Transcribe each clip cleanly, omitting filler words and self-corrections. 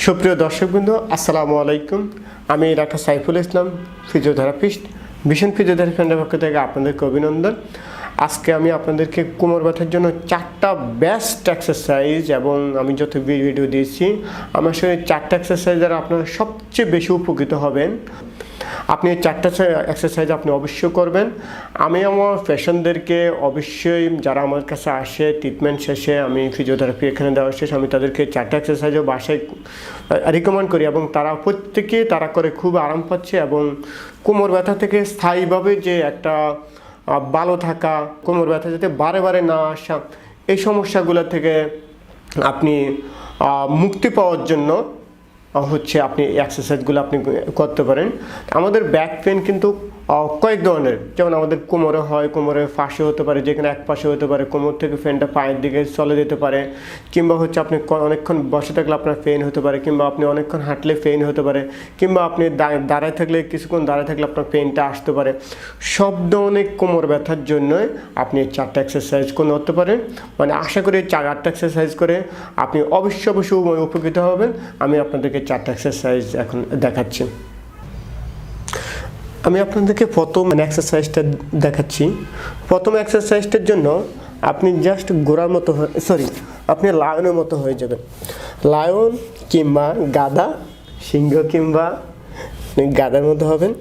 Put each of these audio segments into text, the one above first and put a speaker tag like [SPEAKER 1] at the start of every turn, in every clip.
[SPEAKER 1] সুপ্রিয় দর্শকবৃন্দ, আসসালামু আলাইকুম। আমি doctor Saiful Islam, physiotherapist. Vision physiotherapy সেন্টারের পক্ষ থেকে আপনাদেরকে অভিনন্দন। আজকে আমি আপনাদেরকে কোমর ব্যথার জন্য 4টা বেস্ট এক্সারসাইজ, এবং আমি যত ভিডিও দিয়েছি আমার সঙ্গে 4টা এক্সারসাইজ দ্বারা আপনারা সবচেয়ে বেশি উপকৃত হবেন। আপনি এই 4টা এক্সারসাইজ আপনি অবশ্যই করবেন। আমি আমার পেশেন্টদেরকে অবশ্যই, যারা আমার কাছে আসে ট্রিটমেন্ট শেষে, আমি ফিজিওথেরাপি এখানে দেওয়া শেষ, আমি তাদেরকে 4টা এক্সারসাইজও বাসায় রিকমেন্ড করি, এবং তারা প্রত্যেকেই তারা করে খুব আরাম পাচ্ছে, এবং কোমর ব্যথা থেকে স্থায়ীভাবে যে একটা ভালো থাকা, কোমর ব্যথা যাতে বারে বারে না আসা, এই সমস্যাগুলো থেকে আপনি মুক্তি পাওয়ার জন্য হচ্ছে আপনি এক্সারসাইজগুলো আপনি করতে পারেন। আমাদের ব্যাক পেন কিন্তু কয়েক ধরনের, যেমন আমাদের কোমরে হয়, কোমরের পাশে হতে পারে, যেখানে এক পাশে হতে পারে, কোমর থেকে পেনটা পায়ের দিকে চলে যেতে পারে, কিংবা হচ্ছে আপনি অনেকক্ষণ বসে থাকলে আপনার পেন হতে পারে, কিংবা আপনি অনেকক্ষণ হাঁটলে পেন হতে পারে, কিংবা আপনি দাঁড়ায় থাকলে কিছুক্ষণ দাঁড়ায় থাকলে আপনার পেনটা আসতে পারে। সব ধরনের কোমর ব্যথার জন্যই আপনি 4টা এক্সারসাইজ করতে পারেন। মানে আশা করি 4-8টা এক্সারসাইজ করে আপনি অবশ্যই উপকৃত হবেন। আমি আপনাদেরকে 4টা এক্সারসাইজ এখন দেখাচ্ছি। আমি আপনাদেরকে প্রথম এক্সারসাইজটা দেখাচ্ছি। প্রথম এক্সারসাইজটার জন্য আপনি জাস্ট গোড়ার মতো আপনি লায়নের মতো হয়ে যাবেন। লায়ন কিংবা গাধা, সিংহ কিংবা গাধার মতো হবেন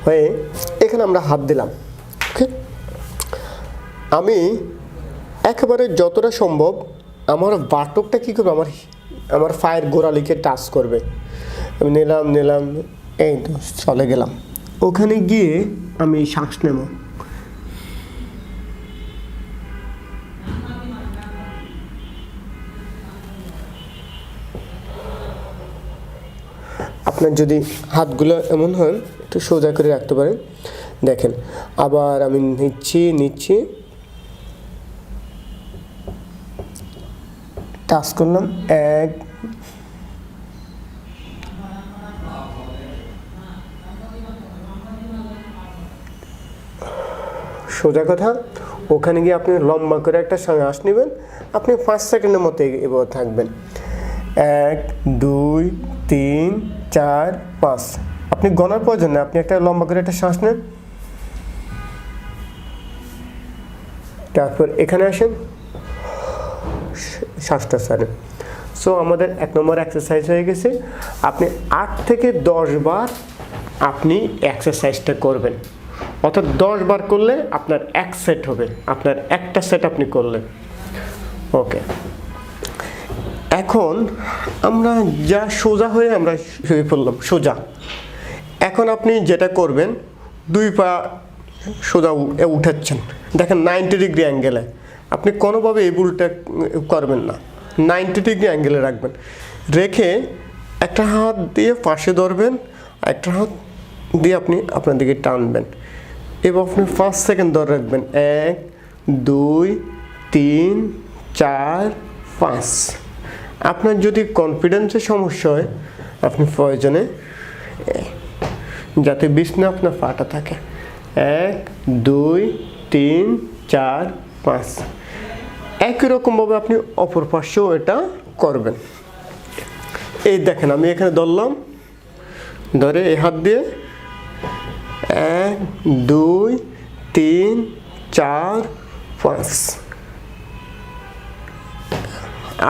[SPEAKER 1] হয়ে এখানে আমরা হাত দিলাম। ওকে, আমি একেবারে যতটা সম্ভব আমার বাটকটা কী করবে, আমার পায়ের গোড়ালিকে টাচ করবে। আমি নিলাম, এই তো চলে গেলাম। ওখানে গিয়ে আমি শ্বাস নেব। আপনার যদি হাতগুলো এমন হয় একটু সোজা করে রাখতে পারেন। দেখেন, আবার আমি নিচ্ছি, টাচ করলাম, এক, সোজা কথা। ওখানে গিয়ে আপনি লম্বা করে একটা শ্বাস নেবেন। আপনি 5 সেকেন্ডের মতো এবার থাকবেন। 1, 2, 3, 4, 5। আপনি গণার প্রয়োজন না, আপনি একটা লম্বা করে একটা শ্বাস নেন। তারপর এখানে আসেন, শ্বাসটা ছাড়েন। সো আমাদের 1 নম্বর এক্সারসাইজ হয়ে গেছে। আপনি 8 থেকে 10 বার আপনি এক্সারসাইজটা করবেন, অর্থাৎ 10 বার করলে আপনার 1 সেট হবে, আপনার একটা সেট আপনি করলেন। ওকে, এখন আমরা যা সোজা হয়ে আমরা শুয়ে পড়লাম সোজা। এখন আপনি যেটা করবেন, 2 পা সোজা উঠাচ্ছেন। দেখেন 90 ডিগ্রি অ্যাঙ্গেলে, আপনি কোনোভাবে এই ভুলটা করবেন না। 90 ডিগ্রি অ্যাঙ্গেলে রাখবেন, রেখে একটা হাত দিয়ে পাশে ধরবেন, একটা হাত দিয়ে আপনি আপনার দিকে টানবেন, এবং আপনি 5 সেকেন্ড ধরে রাখবেন। 1, 2, 3, 4, 5। আপনার যদি কনফিডেন্সের সমস্যা হয়, আপনি প্রয়োজনে যাতে বিছনা আপনার পাটা থাকে, 1, 2, 3, 4, 5। একই রকমভাবে আপনি অপর পাশেও এটা করবেন। এই দেখেন, আমি এখানে ধরলাম, ধরে এই হাত দিয়ে 1, 2, 3, 4, 5।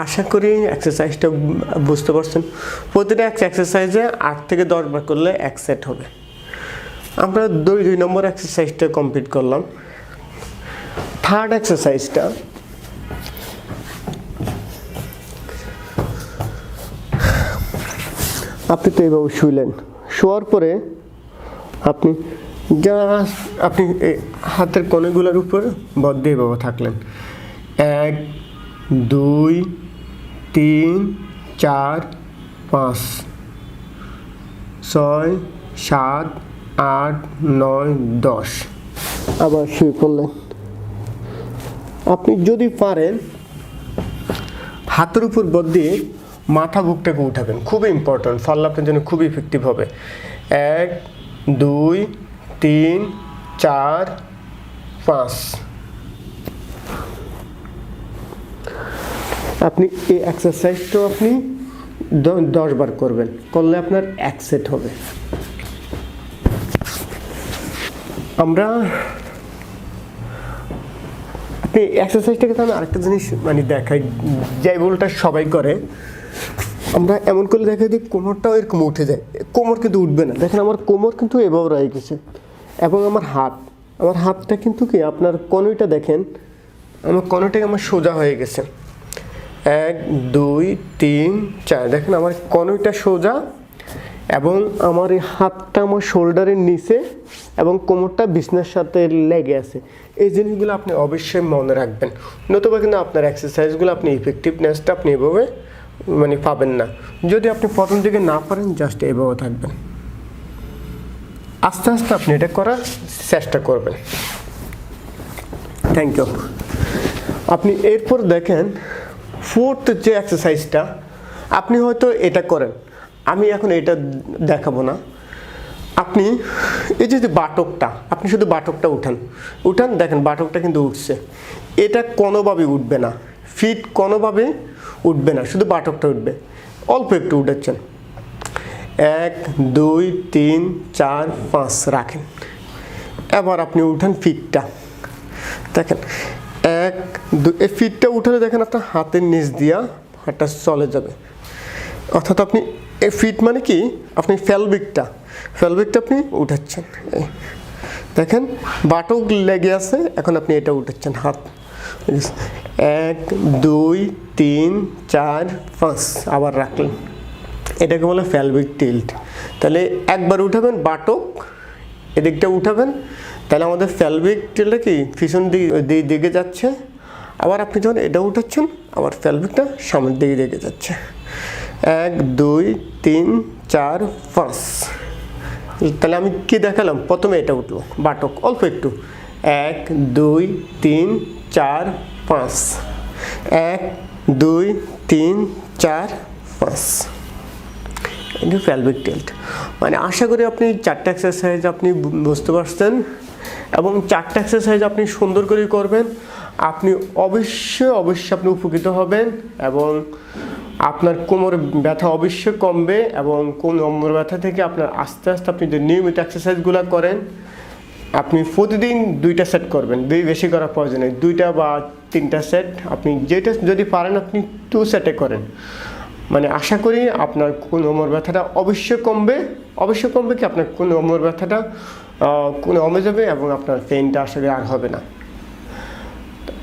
[SPEAKER 1] আশা করি এক্সারসাইজটা বুঝতে পারছেন। প্রতিটা এক্সারসাইজে 8 থেকে 10 বার করলে 1 সেট হবে। আমরা 2 নম্বর এক্সারসাইজটা কমপ্লিট করলাম। থার্ড এক্সারসাইজটা, আপনি তো এইভাবে শুইলেন, শোয়ার পরে আপনি আপনি হাতের কণেগুলোর উপর বদ দিয়ে এইভাবে থাকলেন। 1, 2, 3, 4, 5, 6, 7, 8, 9, 10। আবার শুয়ে পড়লেন। আপনি যদি পারেন হাতের উপর বদ দিয়ে মাথা বুকটাকে উঠাবেন, খুবই ইম্পর্ট্যান্ট, ফলে আপনার জন্য খুবই ইফেক্টিভ হবে। 1, 2, 3, 4, 5। আপনি এই এক্সারসাইজটাও আপনি 10 বার করবেন, করলে আপনার 1 সেট হবে। আপনি এক্সারসাইজটাকে তো আমি আরেকটা জিনিস মানে দেখাই, যে বলটা সবাই করে, আমরা এমন করে দেখাই দিই কোমরটাও এরকম উঠে যায়, কোমর কিন্তু উঠবে না। দেখেন আমার কোমর কিন্তু এভাবে রয়ে গেছে, এবং আমার হাতটা কিন্তু কি আপনার কনুইটা দেখেন, আমার কনুইটাকে আমার সোজা হয়ে গেছে। 1 2 3 4, দেখেন আমার কনুইটা সোজা, এবং আমার এই হাতটা আমার শোল্ডারের নিচে, এবং কোমরটা বিছনার সাথে লেগে আছে। এই জিনিসগুলো আপনি অবশ্যই মনে রাখবেন, নতুবা কিন্তু আপনার এক্সারসাইজগুলো আপনি ইফেক্টিভনেসটা আপনি এভাবে মানে পাবেন না। যদি আপনি প্রথম দিকে না পারেন, জাস্ট এভাবে থাকবেন, আস্তে আস্তে আপনি এটা করার চেষ্টা করবেন। Thank you. আপনি এরপর দেখেন 4th যে এক্সারসাইজটা, আপনি হয়তো এটা করেন, আমি এখন এটা দেখাবো না। আপনি এই যে বাটকটা, আপনি শুধু বাটকটা উঠান, দেখেন বাটকটা কিন্তু উঠছে। এটা কোনোভাবেই উঠবে না, ফিট কোনোভাবে উঠবে না, শুধু বাটকটা উঠবে। অল্প একটু উঠাচ্ছেন, 1 2 3 4 5 রাখেন। এবার আপনি উঠান ফিটটা, দেখেন 1 2, এই ফিটটা উঠালে দেখেন আপনার হাতের নিচ দিয়া হাতটা চলে যাবে। অর্থাৎ আপনি এই ফিট মানে কি, আপনি ফেলবিকটা আপনি উঠাচ্ছেন, দেখেন বাটক লেগে আছে, এখন আপনি এটা উঠাচ্ছেন হাত। 1 2 3 4 5, আবার রাখলেন, এটাকে বলে ফেলবিক টিল্ট। তাহলে একবার উঠাবেন বাটক, এদিকটা উঠাবেন, তাহলে আমাদের ফেলবিক টিল্টটা কি পিছন দিকে যাচ্ছে। আবার আপনি যখন এটা উঠাচ্ছেন, আবার ফেলবিকটা সামনের দিকে রেখে যাচ্ছে। 1 2 3 4 5। তাহলে আমি কি দেখালাম, প্রথমে এটা উঠলো বাটক অল্প একটু, 1 2 3 4 5, 1 2 3 4 5। এটা ফেলবিক টিল্ট। মানে আশা করি আপনি 4টা এক্সারসাইজ আপনি বুঝতে পারছেন, এবং 4টা এক্সারসাইজ আপনি সুন্দর করে করবেন। আপনি অবশ্যই আপনি উপকৃত হবেন, এবং আপনার কোমর ব্যথা অবশ্যই কমবে, এবং কোমর ব্যথা থেকে আপনার আস্তে আস্তে আপনি যদি নিয়মিত এক্সারসাইজগুলো করেন, আপনি প্রতিদিন 2টা সেট করবেন, বেশি করার প্রয়োজন নেই, 2টা বা 3টা সেট। আপনি যেটা যদি পারেন আপনি 2 সেটে করেন, মানে আশা করি আপনার কোমর ব্যথাটা অবশ্যই কমবে কি আপনার কোমর ব্যথাটা কমে যাবে, এবং আপনার পেইনটা আশা করি আর হবে না।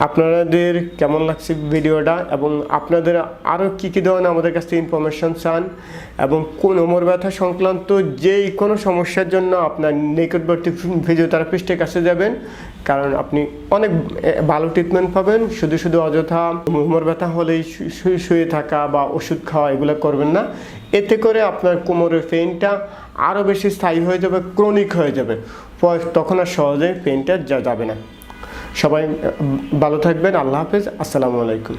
[SPEAKER 1] আপনাদের কেমন লাগছে ভিডিওটা, এবং আপনাদের আরও কী ধরনের আমাদের কাছ থেকে ইনফরমেশন চান, এবং কোমর ব্যথা সংক্রান্ত যেই কোনো সমস্যার জন্য আপনার নিকটবর্তী ফিজিওথেরাপিস্টের কাছে যাবেন, কারণ আপনি অনেক ভালো ট্রিটমেন্ট পাবেন। শুধু অযথা কোমর ব্যথা হলেই শুয়ে থাকা বা ওষুধ খাওয়া এগুলো করবেন না, এতে করে আপনার কোমরের পেইনটা আরও বেশি স্থায়ী হয়ে যাবে, ক্রনিক হয়ে যাবে, তখন আর সহজে পেইনটা যাবে না। সবাই ভালো থাকবেন, আল্লাহ হাফেজ, আসসালামু আলাইকুম।